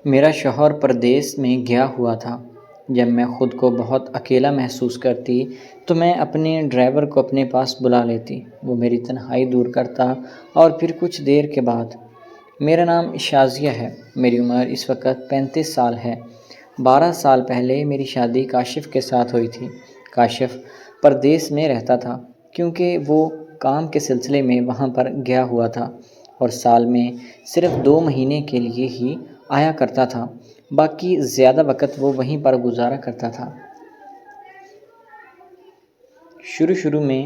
میرا شوہر پردیس میں گیا ہوا تھا۔ جب میں خود کو بہت اکیلا محسوس کرتی تو میں اپنے ڈرائیور کو اپنے پاس بلا لیتی۔ وہ میری تنہائی دور کرتا اور پھر کچھ دیر کے بعد۔ میرا نام شازیہ ہے۔ میری عمر اس وقت 35 سال ہے۔ 12 سال پہلے میری شادی کاشف کے ساتھ ہوئی تھی۔ کاشف پردیس میں رہتا تھا کیونکہ وہ کام کے سلسلے میں وہاں پر گیا ہوا تھا اور سال میں صرف 2 مہینے کے لیے ہی آیا کرتا تھا، باقی زیادہ وقت وہ وہیں پر گزارا کرتا تھا۔ شروع میں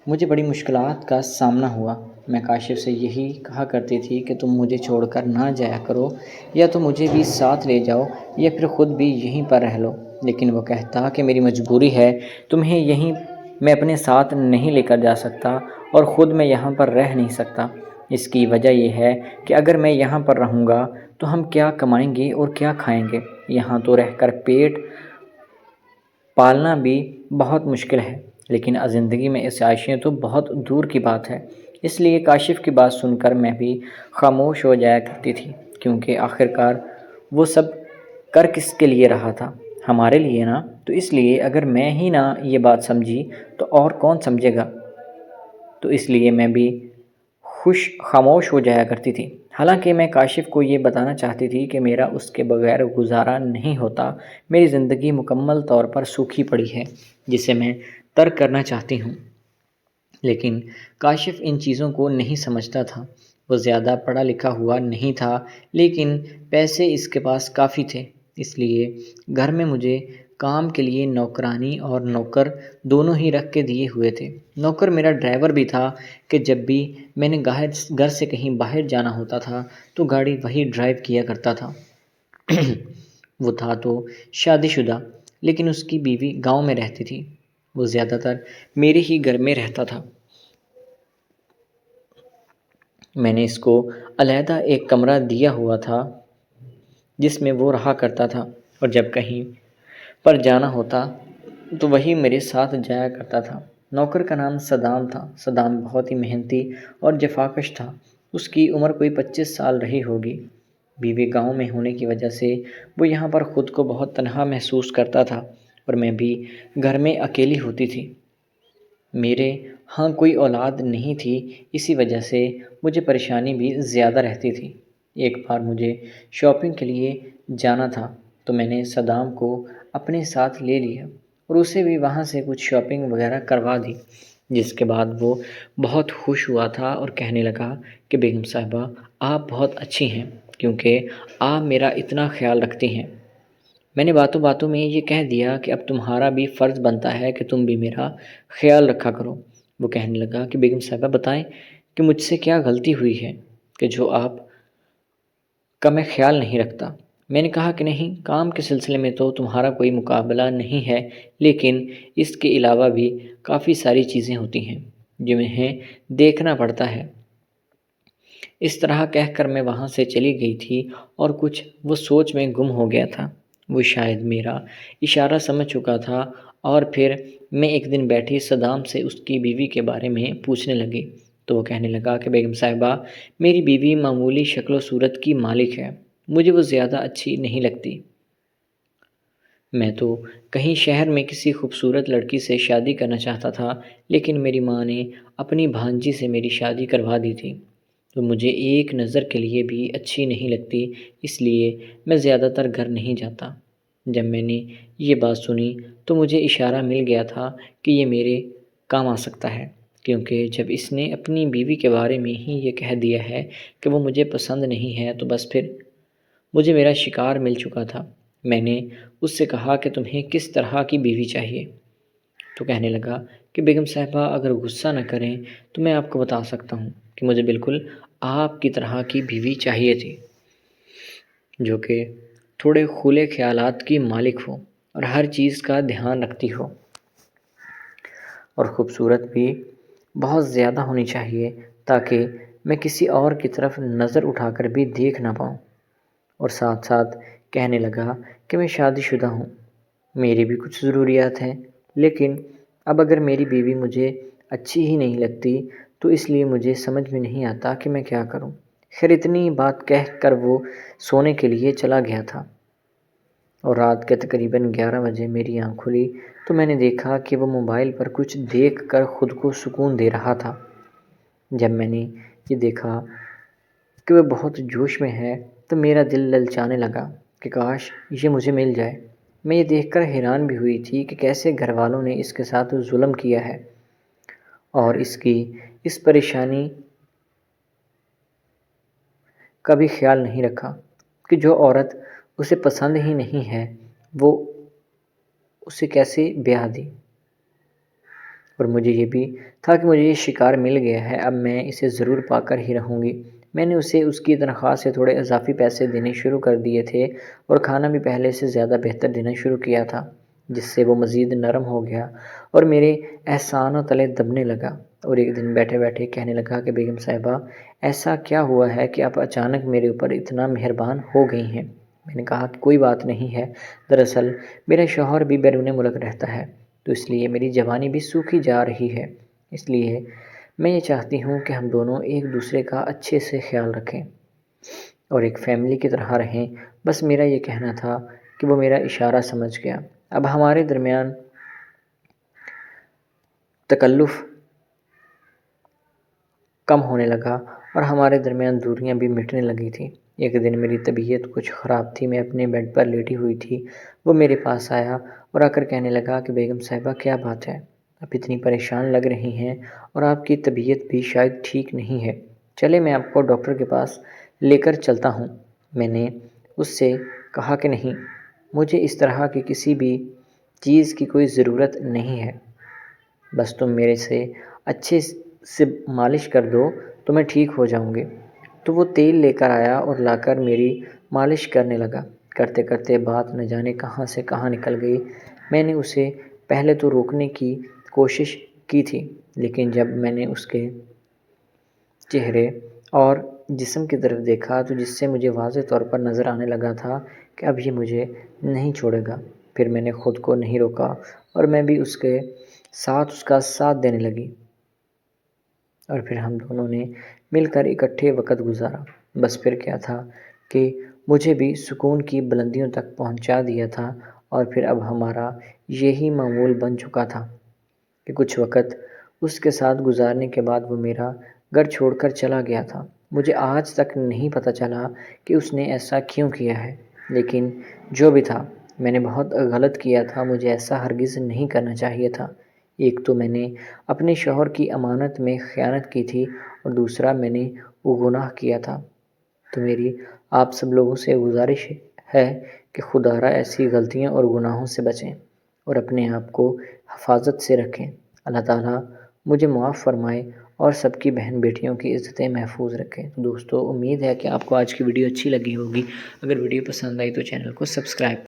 مجھے بڑی مشکلات کا سامنا ہوا۔ میں کاشف سے یہی کہا کرتی تھی کہ تم مجھے چھوڑ کر نہ جایا کرو، یا تو مجھے بھی ساتھ لے جاؤ یا پھر خود بھی یہیں پر رہ لو، لیکن وہ کہتا کہ میری مجبوری ہے، تمہیں یہیں میں اپنے ساتھ نہیں لے کر جا سکتا اور خود میں یہاں پر رہ نہیں سکتا۔ اس کی وجہ یہ ہے کہ اگر میں یہاں پر رہوں گا تو ہم کیا کمائیں گے اور کیا کھائیں گے؟ یہاں تو رہ کر پیٹ پالنا بھی بہت مشکل ہے، لیکن زندگی میں اس عائشیں تو بہت دور کی بات ہے۔ اس لیے کاشف کی بات سن کر میں بھی خاموش ہو جایا کرتی تھی، کیونکہ آخرکار وہ سب کر کس کے لیے رہا تھا؟ ہمارے لیے نا۔ تو اس لیے اگر میں ہی نہ یہ بات سمجھی تو اور کون سمجھے گا؟ تو اس لیے میں بھی خاموش ہو جایا کرتی تھی۔ حالانکہ میں کاشف کو یہ بتانا چاہتی تھی کہ میرا اس کے بغیر گزارا نہیں ہوتا۔ میری زندگی مکمل طور پر سوکھی پڑی ہے جسے میں ترک کرنا چاہتی ہوں، لیکن کاشف ان چیزوں کو نہیں سمجھتا تھا۔ وہ زیادہ پڑھا لکھا ہوا نہیں تھا، لیکن پیسے اس کے پاس کافی تھے۔ اس لیے گھر میں مجھے کام کے لیے نوکرانی اور نوکر دونوں ہی رکھ کے دیے ہوئے تھے۔ نوکر میرا ڈرائیور بھی تھا کہ جب بھی میں نے گھر سے کہیں باہر جانا ہوتا تھا تو گاڑی وہی ڈرائیو کیا کرتا تھا۔ وہ تھا تو شادی شدہ، لیکن اس کی بیوی گاؤں میں رہتی تھی۔ وہ زیادہ تر میرے ہی گھر میں رہتا تھا۔ میں نے اس کو علیحدہ ایک کمرہ دیا ہوا تھا جس میں وہ رہا کرتا تھا، اور جب کہیں پر جانا ہوتا تو وہی میرے ساتھ جایا کرتا تھا۔ نوکر کا نام صدام تھا۔ صدام بہت ہی محنتی اور جفاکش تھا۔ اس کی عمر کوئی 25 سال رہی ہوگی۔ بیوی گاؤں میں ہونے کی وجہ سے وہ یہاں پر خود کو بہت تنہا محسوس کرتا تھا، اور میں بھی گھر میں اکیلی ہوتی تھی۔ میرے ہاں کوئی اولاد نہیں تھی، اسی وجہ سے مجھے پریشانی بھی زیادہ رہتی تھی۔ ایک بار مجھے شاپنگ کے لیے جانا تھا تو میں نے صدام کو اپنے ساتھ لے لیا اور اسے بھی وہاں سے کچھ شاپنگ وغیرہ کروا دی، جس کے بعد وہ بہت خوش ہوا تھا اور کہنے لگا کہ بیگم صاحبہ آپ بہت اچھی ہیں، کیونکہ آپ میرا اتنا خیال رکھتی ہیں۔ میں نے باتوں باتوں میں یہ کہہ دیا کہ اب تمہارا بھی فرض بنتا ہے کہ تم بھی میرا خیال رکھا کرو۔ وہ کہنے لگا کہ بیگم صاحبہ بتائیں کہ مجھ سے کیا غلطی ہوئی ہے کہ جو آپ کا میں خیال نہیں رکھتا۔ میں نے کہا کہ نہیں، کام کے سلسلے میں تو تمہارا کوئی مقابلہ نہیں ہے، لیکن اس کے علاوہ بھی کافی ساری چیزیں ہوتی ہیں جنہیں دیکھنا پڑتا ہے۔ اس طرح کہہ کر میں وہاں سے چلی گئی تھی اور کچھ وہ سوچ میں گم ہو گیا تھا۔ وہ شاید میرا اشارہ سمجھ چکا تھا، اور پھر میں ایک دن بیٹھی صدام سے اس کی بیوی کے بارے میں پوچھنے لگی تو وہ کہنے لگا کہ بیگم صاحبہ میری بیوی معمولی شکل و صورت کی مالک ہے، مجھے وہ زیادہ اچھی نہیں لگتی۔ میں تو کہیں شہر میں کسی خوبصورت لڑکی سے شادی کرنا چاہتا تھا، لیکن میری ماں نے اپنی بھانجی سے میری شادی کروا دی تھی، تو مجھے ایک نظر کے لیے بھی اچھی نہیں لگتی، اس لیے میں زیادہ تر گھر نہیں جاتا۔ جب میں نے یہ بات سنی تو مجھے اشارہ مل گیا تھا کہ یہ میرے کام آ سکتا ہے، کیونکہ جب اس نے اپنی بیوی کے بارے میں ہی یہ کہہ دیا ہے کہ وہ مجھے پسند نہیں ہے تو بس پھر مجھے میرا شکار مل چکا تھا۔ میں نے اس سے کہا کہ تمہیں کس طرح کی بیوی چاہیے؟ تو کہنے لگا کہ بیگم صاحبہ اگر غصہ نہ کریں تو میں آپ کو بتا سکتا ہوں کہ مجھے بالکل آپ کی طرح کی بیوی چاہیے تھی، جو کہ تھوڑے کھلے خیالات کی مالک ہو اور ہر چیز کا دھیان رکھتی ہو، اور خوبصورت بھی بہت زیادہ ہونی چاہیے تاکہ میں کسی اور کی طرف نظر اٹھا کر بھی دیکھ نہ پاؤں۔ اور ساتھ ساتھ کہنے لگا کہ میں شادی شدہ ہوں، میری بھی کچھ ضروریات ہیں، لیکن اب اگر میری بیوی مجھے اچھی ہی نہیں لگتی تو اس لیے مجھے سمجھ میں نہیں آتا کہ میں کیا کروں۔ خیر اتنی بات کہہ کر وہ سونے کے لیے چلا گیا تھا، اور رات کے تقریباً 11 بجے میری آنکھ کھلی تو میں نے دیکھا کہ وہ موبائل پر کچھ دیکھ کر خود کو سکون دے رہا تھا۔ جب میں نے یہ دیکھا کہ وہ بہت جوش میں ہے تو میرا دل للچانے لگا کہ کاش یہ مجھے مل جائے۔ میں یہ دیکھ کر حیران بھی ہوئی تھی کہ کیسے گھر والوں نے اس کے ساتھ ظلم کیا ہے اور اس کی اس پریشانی کا بھی خیال نہیں رکھا کہ جو عورت اسے پسند ہی نہیں ہے وہ اسے کیسے بیاہ دی۔ اور مجھے یہ بھی تھا کہ مجھے یہ شکار مل گیا ہے، اب میں اسے ضرور پا کر ہی رہوں گی۔ میں نے اسے اس کی تنخواہ سے تھوڑے اضافی پیسے دینے شروع کر دیے تھے اور کھانا بھی پہلے سے زیادہ بہتر دینا شروع کیا تھا، جس سے وہ مزید نرم ہو گیا اور میرے احسانوں تلے دبنے لگا۔ اور ایک دن بیٹھے بیٹھے کہنے لگا کہ بیگم صاحبہ ایسا کیا ہوا ہے کہ آپ اچانک میرے اوپر اتنا مہربان ہو گئی ہیں؟ میں نے کہا کہ کوئی بات نہیں ہے، دراصل میرا شوہر بھی بیرون ملک رہتا ہے تو اس لیے میری جوانی بھی سوکھی جا رہی ہے، اس لیے میں یہ چاہتی ہوں کہ ہم دونوں ایک دوسرے کا اچھے سے خیال رکھیں اور ایک فیملی کی طرح رہیں۔ بس میرا یہ کہنا تھا کہ وہ میرا اشارہ سمجھ گیا۔ اب ہمارے درمیان تکلف کم ہونے لگا اور ہمارے درمیان دوریاں بھی مٹنے لگی تھیں۔ ایک دن میری طبیعت کچھ خراب تھی، میں اپنے بیڈ پر لیٹی ہوئی تھی، وہ میرے پاس آیا اور آ کر کہنے لگا کہ بیگم صاحبہ کیا بات ہے؟ آپ اتنی پریشان لگ رہی ہیں اور آپ کی طبیعت بھی شاید ٹھیک نہیں ہے، چلے میں آپ کو ڈاکٹر کے پاس لے کر چلتا ہوں۔ میں نے اس سے کہا کہ نہیں، مجھے اس طرح کی کسی بھی چیز کی کوئی ضرورت نہیں ہے، بس تم میرے سے اچھے سے مالش کر دو تو میں ٹھیک ہو جاؤں گی۔ تو وہ تیل لے کر آیا اور لا کر میری مالش کرنے لگا۔ کرتے کرتے بات نہ جانے کہاں سے کہاں نکل گئی۔ میں نے اسے پہلے تو روکنے کی کوشش کی تھی، لیکن جب میں نے اس کے چہرے اور جسم کی طرف دیکھا تو جس سے مجھے واضح طور پر نظر آنے لگا تھا کہ اب یہ مجھے نہیں چھوڑے گا، پھر میں نے خود کو نہیں روکا اور میں بھی اس کا ساتھ دینے لگی اور پھر ہم دونوں نے مل کر اکٹھے وقت گزارا۔ بس پھر کیا تھا کہ مجھے بھی سکون کی بلندیوں تک پہنچا دیا تھا، اور پھر اب ہمارا یہی معمول بن چکا تھا کہ کچھ وقت اس کے ساتھ گزارنے کے بعد وہ میرا گھر چھوڑ کر چلا گیا تھا۔ مجھے آج تک نہیں پتہ چلا کہ اس نے ایسا کیوں کیا ہے، لیکن جو بھی تھا میں نے بہت غلط کیا تھا، مجھے ایسا ہرگز نہیں کرنا چاہیے تھا۔ ایک تو میں نے اپنے شوہر کی امانت میں خیانت کی تھی اور دوسرا میں نے وہ گناہ کیا تھا۔ تو میری آپ سب لوگوں سے گزارش ہے کہ خدا را ایسی غلطیوں اور گناہوں سے بچیں اور اپنے آپ کو حفاظت سے رکھیں۔ اللہ تعالیٰ مجھے معاف فرمائے اور سب کی بہن بیٹیوں کی عزتیں محفوظ رکھیں۔ تو دوستو امید ہے کہ آپ کو آج کی ویڈیو اچھی لگی ہوگی۔ اگر ویڈیو پسند آئی تو چینل کو سبسکرائب